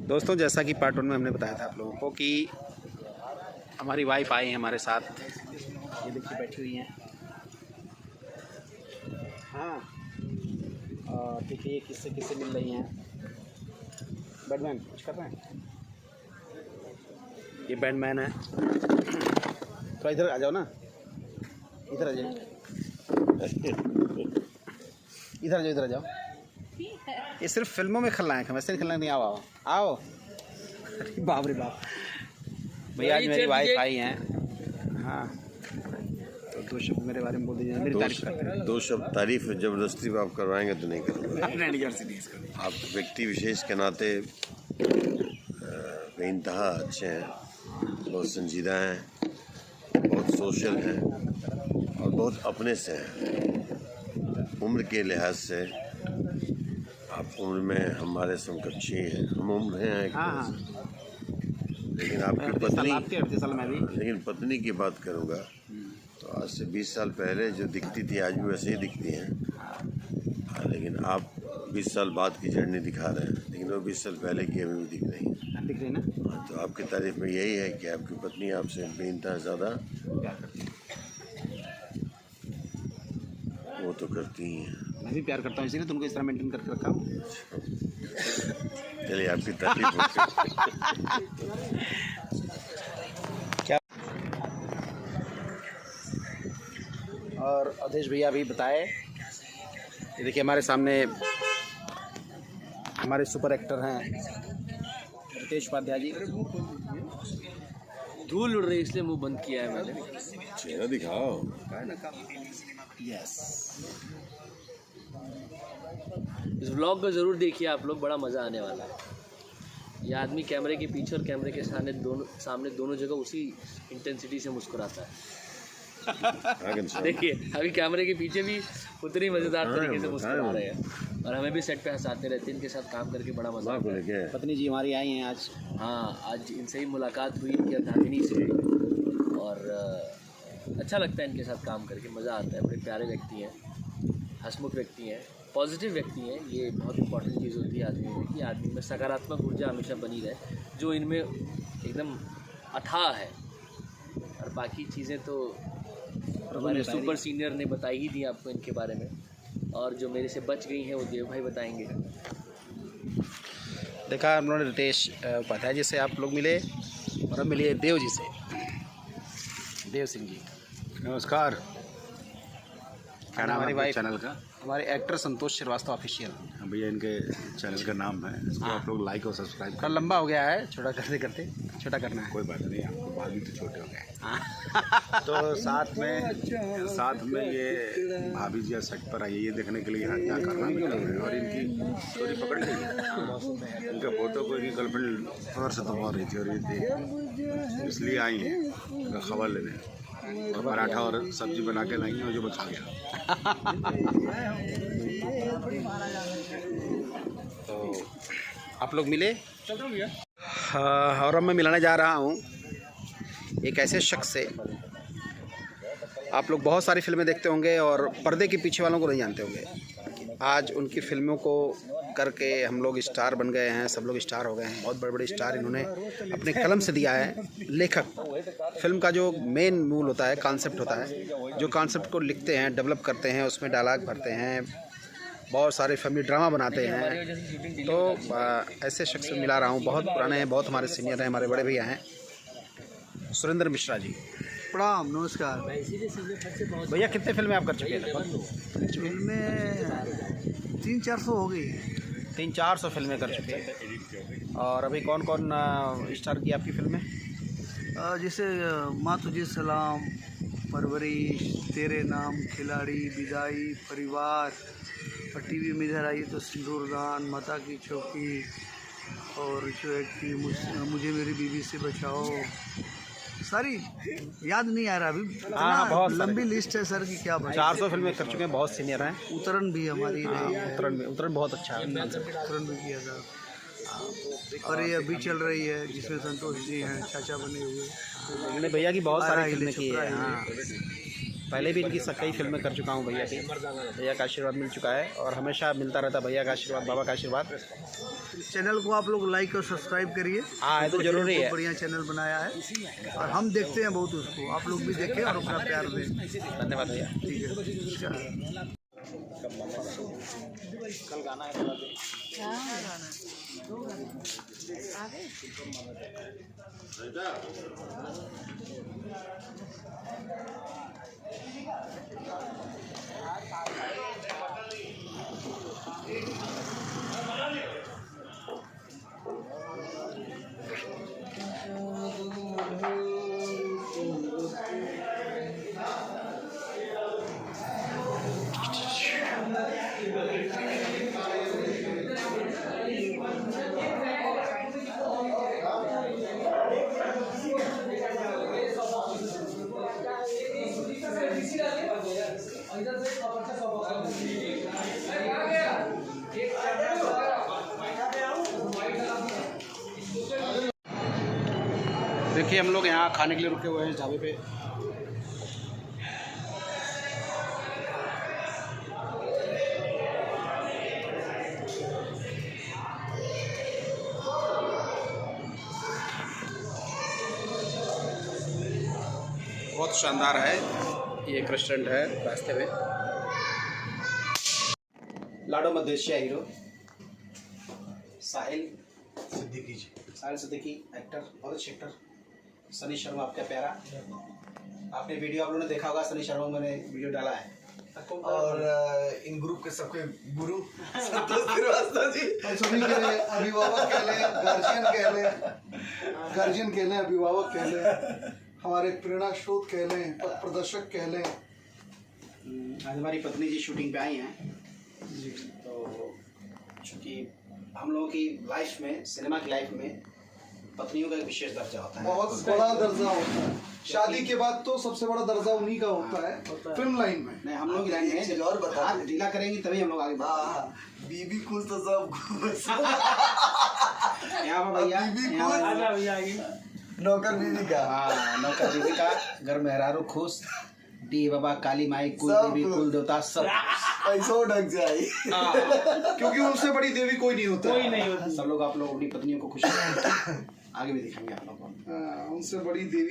दोस्तों, जैसा कि पार्ट 1 में हमने बताया था आप लोगों को कि हमारी वाइफ आई है हमारे साथ। ये देखिए बैठी हुई हैं। हाँ, और देखिए ये किससे मिल रही हैं। बैटमैन कुछ कर रहे हैं। ये बैटमैन है। तो इधर आ जाओ ना, इधर आ जाओ, इधर आ जाओ। ये सिर्फ फिल्मों में खलनायक है, वैसे खलनायक नहीं। आओ आओ। अरे बाप रे बाप। भैया आज मेरी वाइफ आई हैं। हाँ, तो 2 शब्द मेरे बारे में बोल दीजिए। मेरी तारीफ करते हैं। 2 शब्द तारीफ जबरदस्ती आप करवाएंगे तो नहीं करूँगा। आप व्यक्ति विशेष के नाते बेइंतहा अच्छे हैं, बहुत संजीदा हैं, बहुत सोशल हैं और बहुत अपने से हैं। उम्र के लिहाज से आप उम्र में हमारे समकक्षी हैं, हम उम्र हैं। हाँ। लेकिन आपकी पत्नी, 38 साल में भी। लेकिन पत्नी की बात करूँगा तो आज से 20 साल पहले जो दिखती थी आज भी वैसे ही दिखती हैं। लेकिन आप 20 साल बाद की जर्नी दिखा रहे हैं, लेकिन वो 20 साल पहले की अभी भी दिख रही है ना। तो आपकी तारीफ में यही है कि आपकी पत्नी आपसे बेइंतहा ज़्यादा प्यार करती है। वो तो करती ही हैं। मैं भी प्यार करता हूँ, इसीलिए तुमको इस तरह मेंटेन करके रखा हूँ। चलिए आपकी तारीफ क्या। और अवधेश भैया भी बताए। ये देखिए हमारे सामने हमारे सुपर एक्टर हैं रितेश उपाध्याय जी। धूल उड़ रही इसलिए मुंह बंद किया है मैंने। चेहरा दिखाओ। यस। इस व्लॉग को ज़रूर देखिए आप लोग, बड़ा मज़ा आने वाला है। ये आदमी कैमरे के पीछे और कैमरे के सामने दोनों जगह उसी इंटेंसिटी से मुस्कुराता है। देखिए अभी कैमरे के पीछे भी उतनी मज़ेदार तरीके से मुस्कुरा रहे हैं और हमें भी सेट पे हंसाते रहते हैं। इनके साथ काम करके बड़ा मज़ा आता है। पत्नी जी हमारी आई हैं आज। हाँ, आज इनसे ही मुलाकात हुई इनकी अर्धांगिनी से और अच्छा लगता है इनके साथ काम करके, मज़ा आता है। बड़े प्यारे व्यक्ति हैं, हंसमुख व्यक्ति हैं, पॉजिटिव व्यक्ति हैं। ये बहुत इंपॉर्टेंट चीज़ होती है आदमी में कि आदमी में सकारात्मक ऊर्जा हमेशा बनी रहे, जो इनमें एकदम अथाह है। और बाकी चीज़ें तो हमारे सुपर सीनियर ने बताई ही दी आपको इनके बारे में, और जो मेरे से बच गई हैं वो देव भाई बताएंगे। देखा हम लोगों ने रितेश उपाध्याय जी से आप लोग मिले और हम मिले देव जी से, देव सिंह जी। नमस्कार। क्या नाम है हमारी चैनल का? हमारे एक्टर संतोष श्रीवास्तव ऑफिशियल। हाँ भैया, इनके चैनल का नाम है, इसको आप लोग लाइक और सब्सक्राइब थोड़ा लंबा हो गया है, छोटा करते करते छोटा करना है। कोई बात नहीं, आपको बाल भी तो छोटे हो गए। हाँ। तो साथ में ये भाभी जी सेट पर आई है ये देखने के लिए यहाँ क्या करना है, और इनकी चोरी पकड़ ली है। इनका फोटो को इनकी गर्लफ्रेंड खबर से दबा रही थी और ये इसलिए आई हैं इनका खबर लेने, और पराठा और सब्जी बना के लाई और जो बचा गया। तो आप लोग मिले। हाँ, और अब मैं मिलाने जा रहा हूँ एक ऐसे शख्स से। आप लोग बहुत सारी फिल्में देखते होंगे और पर्दे के पीछे वालों को नहीं जानते होंगे। आज उनकी फिल्मों को करके हम लोग स्टार बन गए हैं, सब लोग स्टार हो गए हैं। बहुत बड़े बड़े स्टार इन्होंने अपने कलम से दिया है। लेखक फिल्म का जो मेन मूल होता है, कॉन्सेप्ट होता है, जो कॉन्सेप्ट को लिखते हैं, डेवलप करते हैं, उसमें डायलॉग भरते हैं, बहुत सारे फैमिली ड्रामा बनाते हैं। तो ऐसे शख्स से मिला रहा हूँ, बहुत पुराने हैं, बहुत हमारे सीनियर हैं, हमारे बड़े भैया हैं, सुरेंद्र मिश्रा जी। प्रणाम, नमस्कार भैया। कितने फिल्में आप कर चुके हैं? फिल्में 300-400 हो गई है। 300-400 फिल्में कर चुके हैं। और अभी कौन कौन स्टार की आपकी फिल्में? जैसे माँ तुझे सलाम, परवरिश, तेरे नाम, खिलाड़ी, विदाई, परिवार, और टीवी में इधर आई तो सिंदूरदान, माता की चौकी, और जो है कि मुझे मेरी बीवी से बचाओ। सारी याद नहीं आ रहा अभी। हाँ, बहुत लंबी लिस्ट है सर की, क्या बताएं। 400 फिल्में कर चुके हैं, बहुत सीनियर हैं। उतरन भी हमारी रही है। उतरन बहुत अच्छा है। उतरन भी किया था। और ये अभी चल रही है जिसमें संतोष जी हैं चाचा बने हुए। मैंने भैया की बहुत सारी फिल्में की है। हाँ, पहले भी इनकी कई फिल्में कर चुका हूँ भैया की। भैया का आशीर्वाद मिल चुका है और हमेशा मिलता रहता भैया का आशीर्वाद, बाबा का आशीर्वाद। चैनल को आप लोग लाइक और सब्सक्राइब करिए। हाँ, ये तो जरूरी है। बढ़िया चैनल बनाया है और हम देखते हैं बहुत उसको, आप लोग भी देखें और अपना प्यार दें। धन्यवाद भैया। ठीक है, चलो। कल गाना है देखिए, हम लोग यहाँ खाने के लिए रुके हुए हैं ढाबे पे। बहुत शानदार है, ये एक रेस्टोरेंट है रास्ते में। लाडो मदेशिया हीरो साहिल सिद्दीकी जी, साहिल सिद्दीकी एक्टर, बहुत अच्छे एक्टर। सनी शर्मा आपका प्यारा, आपने वीडियो आप लोगों ने देखा होगा, सनी शर्मा मैंने वीडियो डाला है। और इन ग्रुप के सबके गुरु संतोष श्रीवास्तव जी, सभी के अभिभावक कह लें, गार्जियन कह लें, अभिभावक कह लें, हमारे प्रेरणा स्रोत कह लें, पथ प्रदर्शक कह लें। आज हमारी पत्नी जी शूटिंग पे आई हैं जी। तो चूँकि हम लोगों की लाइफ में, सिनेमा की लाइफ में पत्नियों का एक विशेष दर्जा होता है, बहुत बड़ा दर्जा होता है। शादी के बाद तो सबसे बड़ा दर्जा उन्हीं का होता है फिल्म लाइन में। नहीं, हम लोग की लाइन में और बता हाथ ढीला करेंगे तभी हम लोग आगे बढ़ेंगे। बीबी खुश तो सब खुश। यहाँ पर भैया, बीबी यहाँ खुश। पर नौकर बीबी का, हाँ, नौकर बीबी का, घर में मेहरारू खुश, दी बाबा काली माई कुल सब देवी कुल देवता सब। पैसों ढक जाए, क्योंकि उनसे बड़ी देवी कोई नहीं होता। सब लोग, आप लोग अपनी पत्नियों को खुश रखें। आगे भी दिखाएंगे आप लोगों को। उनसे बड़ी देवी